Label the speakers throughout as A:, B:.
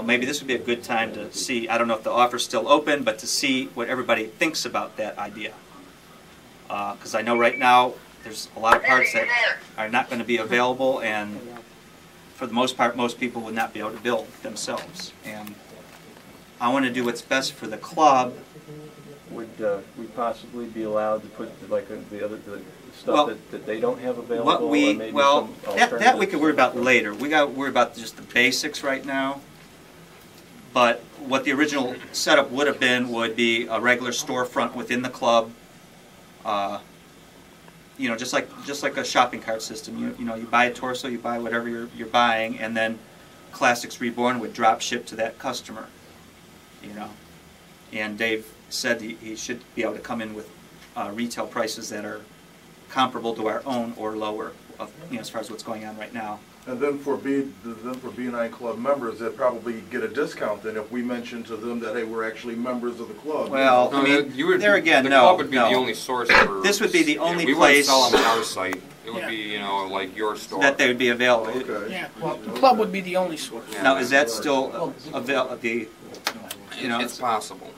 A: Maybe this would be a good time to see, I don't know if the offer's still open, but to see what everybody thinks about that idea. Because I know right now there's a lot of parts that are not going to be available, and for the most part, most people would not be able to build themselves. And I want to do what's best for the club.
B: Would we possibly be allowed to put like the stuff that they don't have available?
A: That we could worry about later. We got to worry about just the basics right now. But what the original setup would have been would be a regular storefront within the club. You know, just like a shopping cart system. You know, you buy a torso, you buy whatever you're buying, and then Classics Reborn would drop ship to that customer. You know, and Dave said he should be able to come in with retail prices that are comparable to our own or lower, as far as what's going on right now.
C: And then for B9 club members, they'd probably get a discount then if we mention to them that, hey, we're actually members of the club.
A: Well,
D: no,
A: I mean,
D: the club would be the only source for...
A: This would be the only
D: we
A: place...
D: We wouldn't sell them on our site. It would be, you know, like your store.
A: That they would be available.
C: Okay.
E: Yeah, well, the club would be the only source.
D: Yeah.
A: Now, is that still available?
D: You know, it's possible.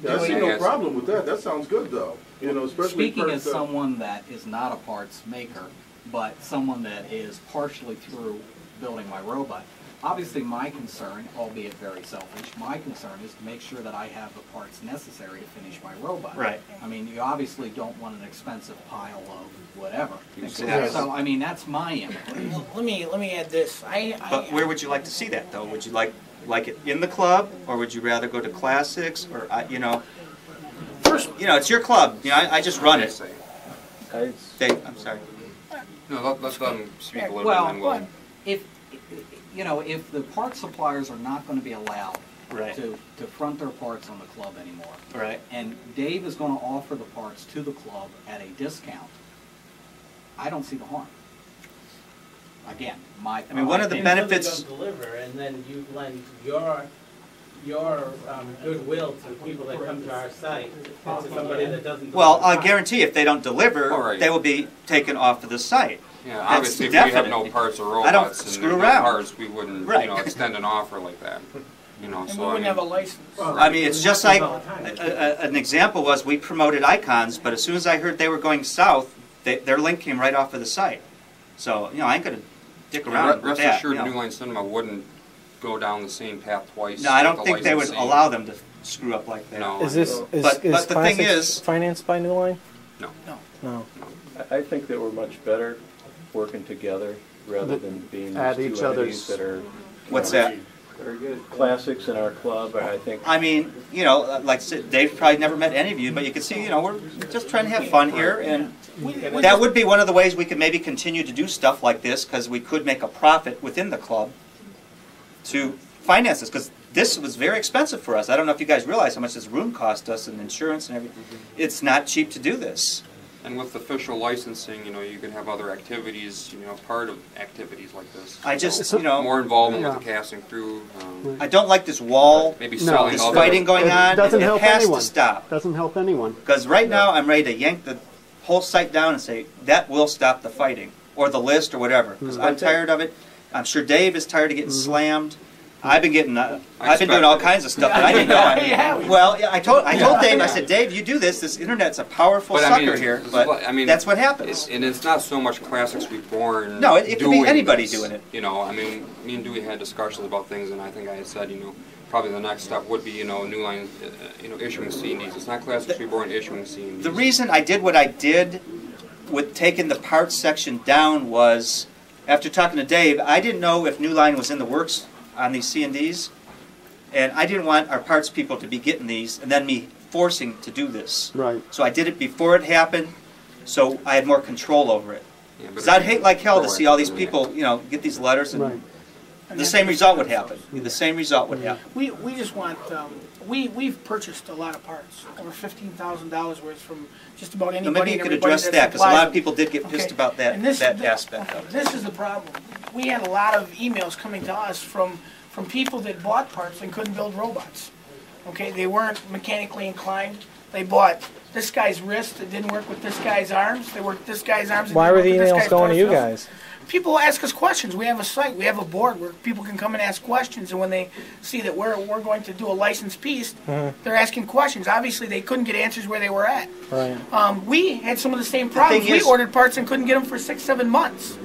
C: Yeah, I see no problem with that. That sounds good, though. You know, especially
F: speaking as someone that is not a parts maker, but someone that is partially through building my robot, obviously my concern, albeit very selfish, my concern is to make sure that I have the parts necessary to finish my robot.
A: Right.
F: I mean, you obviously don't want an expensive pile of whatever.
A: Exactly.
F: So, I mean, that's my input.
E: Well, let me add this.
A: But where would you like to see that, though? Would you like it in the club, or would you rather go to Classics, or you know?
E: First,
A: you know, it's your club. You know, I just run it. Dave, I'm sorry.
D: No, let's let them speak a little
F: well,
D: bit, and then
F: if the part suppliers are not going to be allowed
A: Right.
F: to front their parts on the club anymore,
A: Right.
F: and Dave is going to offer the parts to the club at a discount, I don't see the harm. Again, I
A: mean, one of the benefits...
G: Don't deliver, and then you lend your goodwill to people that come to our site, to somebody that doesn't deliver.
A: Well, I guarantee if they don't deliver,
D: right.
A: they will be taken off of the site.
D: yeah,
A: That's
D: obviously if
A: definite.
D: we have no parts or robots
A: I don't
D: and
A: screw
D: there's no
A: around.
D: parts, we wouldn't
A: Right.
D: you know, extend an offer like that. You know,
E: and
D: so
E: we wouldn't have a license.
A: I mean, it's just like an example was we promoted icons, but as soon as I heard they were going south, their link came right off of the site. So, you know, I ain't going to dick around with
D: rest
A: that.
D: assured,
A: You know.
D: New Line Cinema wouldn't go down the same path twice.
A: No, I don't
D: with
A: think
D: the
A: they would
D: licensing.
A: allow them to screw up like that.
D: No.
H: Is this
A: But the thing
H: Classics
A: is-
H: financed by New Line?
D: No.
H: No.
B: I think that we're much better working together rather than being
H: At
B: these
H: each
B: two
H: other's-
B: entities that are.
A: What's that?
B: Very good. Classics in our club, I think.
A: I mean, you know, like I said, Dave probably never met any of you, but you can see, you know, we're just trying to have fun here, and that would be one of the ways we could maybe continue to do stuff like this, because we could make a profit within the club to finance this, because this was very expensive for us. I don't know if you guys realize how much this room cost us and insurance and everything. It's not cheap to do this.
D: And with official licensing, you know, you can have other activities, you know, part of activities like this.
A: I just, you know,
D: More involvement with the casting crew.
A: I don't like this wall,
D: Maybe
H: No.
D: selling
A: this
D: other...
A: fighting going on.
H: Doesn't
A: It
H: help
A: has
H: anyone.
A: to stop.
H: Doesn't help anyone.
A: Because right now I'm ready to yank the whole site down and say, that will stop the fighting, or the list, or whatever. Because I'm tired of it. I'm sure Dave is tired of getting slammed. I've been getting, I've been doing all kinds of stuff that I didn't know. Well, yeah, I told Dave, I said, Dave, you do this. This internet's a powerful
D: But, I
A: sucker
D: mean,
A: here.
D: it's
A: But
D: like- I mean,
A: that's what happens.
D: And it's not so much Classics Reborn.
A: No, it could be
D: doing
A: anybody
D: this.
A: doing it.
D: You know, I mean, me and Dewey had discussions about things, and I think I had said, you know, probably the next step would be, you know, New Line, you know, issuing CDs. It's not Classics Reborn issuing CDs.
A: The reason I did what I did with taking the parts section down was, after talking to Dave, I didn't know if New Line was in the works on these C&Ds. And I didn't want our parts people to be getting these and then me forcing to do this.
H: Right.
A: So I did it before it happened, so I had more control over it.
D: Yeah, but
A: Because I'd hate like hell to see all these people, you know, get these letters and
H: Right.
A: the same result would happen. The same result would happen.
E: We just want, we've purchased a lot of parts, over $15,000 worth from just about
A: Now
E: anybody
A: maybe you
E: and
A: could
E: everybody
A: address
E: that
A: that, because a
E: supplies
A: lot
E: them.
A: of people did get pissed
E: Okay.
A: about that,
E: And this-
A: that
E: th-
A: aspect of it.
E: This is the problem. We had a lot of emails coming to us from people that bought parts and couldn't build robots. Okay, they weren't mechanically inclined. They bought this guy's wrist, it didn't work with this guy's arms. They worked this guy's arms. It
H: Why
E: didn't
H: were
E: work
H: the
E: with this
H: emails
E: guy's
H: going to you
E: torso.
H: guys?
E: people ask us questions. We have a site, we have a board where people can come and ask questions, and when they see that we're going to do a licensed piece, they're asking questions. Obviously, they couldn't get answers where they were at.
H: Right.
E: We had some of the same problems. We ordered parts and couldn't get them for 6-7 months.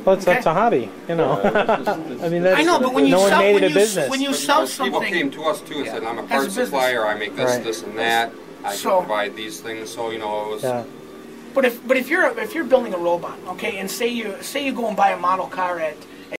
H: Well, that's a hobby, you know. I mean, that's,
E: I know, but when you
H: no one
E: sell,
H: made
E: when
H: it a
E: you,
H: business.
E: when you sell
D: People
E: something,
D: came to us too and said, I'm a
E: As a
D: parts
E: business.
D: supplier, I make this,
H: Right.
D: this and that, I
E: So-
D: can provide these things, so, you know, it was,
E: but if you're building a robot, okay, and say you go and buy a model car at